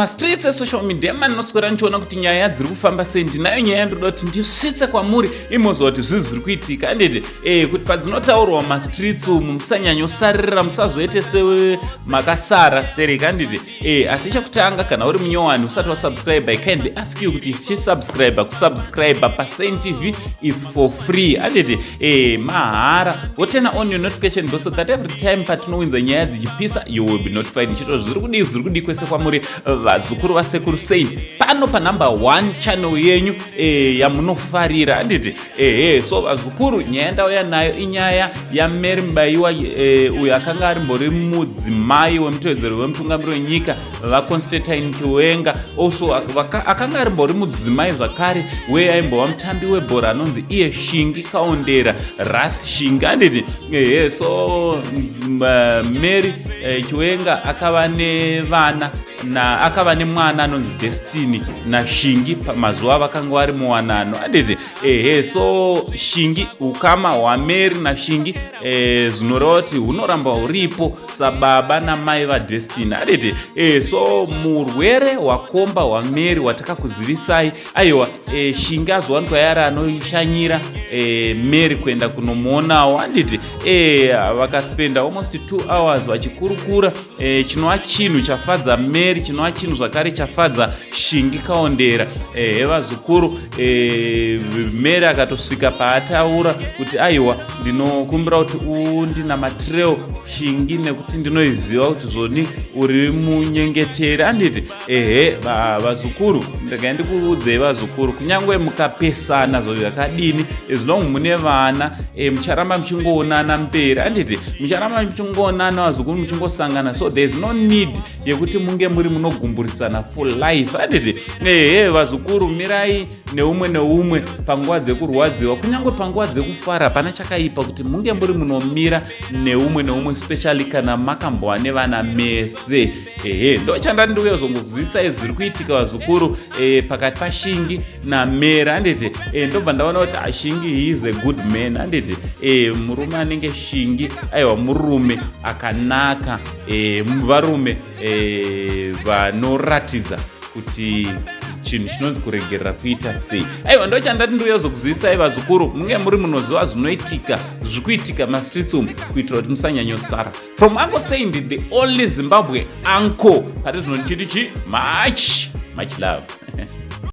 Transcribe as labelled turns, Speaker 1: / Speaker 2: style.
Speaker 1: Streets social media manoswera nichiona kuti nyaya dziri kufamba sei. Ndinayo nyaya ndoda kuti ndisvitse kwamuri imozwa kuti zviri kuitika handiti kuti padzinotaurwa streets umu musanyanyosarira, musazoite semakasara stereka handiti asi chekutanga kana uri munyowani usati wasubscribe I kindly ask you kuti chisubscribe kusubscribe paSaint TV it's for free handiti mahara wotena on your notification bell so that every time patinowinza nyaya dzichipisa you will be notified. Nchito zviri kudi kwese kwamuri vazukuru vasekuru sei pano pa number 1 channel yenyu yamunofarira handiti so vazukuru nyaya ndauya nayo inyaya yaMary Mubaiwa uyo akanga ari mbori mudzimai wemutevedzeri wemutungamiri wenyika vaConstantine Chiwenga also akanga ari mbori mudzimai zvakare aimbova mutambi webhora anonzi iye Shingi Kaondera ras Shingi handiti so Mary Chiwenga akava nevana na akava nemwana anonzi Destiny naShingi pamazuva vakanga vari muwanano handiti so Shingi ukama hwaMary naShingi zvinoreva kuti hunoramba huripo sababa namai vaDestiny handiti so murwere hwakomba hwaMary watakakuzivisai aiwa Shingi azowanikwa yari anoishanyira Mary kuenda kunomuonawo handiti vakaspenda almost 2 hours vachikurukura chinova chinhu chafadza Mary, chinova chinhu zvakare chafadza Shingi Kaondera vazukuru Mary akatosvika paataura kuti aiwa ndinokumbira kuti undinamatireo Shingi nekuti ndinoiziva kuti zvoni uri munyengeteri handiti vazukuru ndega ndikuudzei vazukuru kunyangwe mukapesana zvakadini as long mune vana mucharamba muchingoonana mberi handiti mucharamba muchingoonana vazukuru muchingosangana so there is no need yekuti munge muri munogumburisana for life handiti vazukuru mirai neumwe panguva dzekurwadziwa kunyangwe panguva dzekufara pana chakaipa kuti munge muri munomira neumwe especially kana makambova nevana mese ndochanda ndiuya zongozivisa zviri kuitika vazukuru pakati paShingi naMary handiti ndobva ndaona kuti Shingi he is a good man handiti murume anenge Shingi aiwa murume akanaka varume vanoratidza kuti chinhu chinonzi kuregerera kuita sei. Aiwa ndochandati ndiuya zokuzivisai vazukuru munge muri munoziva zvinoitika zvikuitika mastreets umu kuitira kuti musanyanyosara. From Uncle Saint, the only Zimbabwe uncle. Pari zvino ndichiti much love.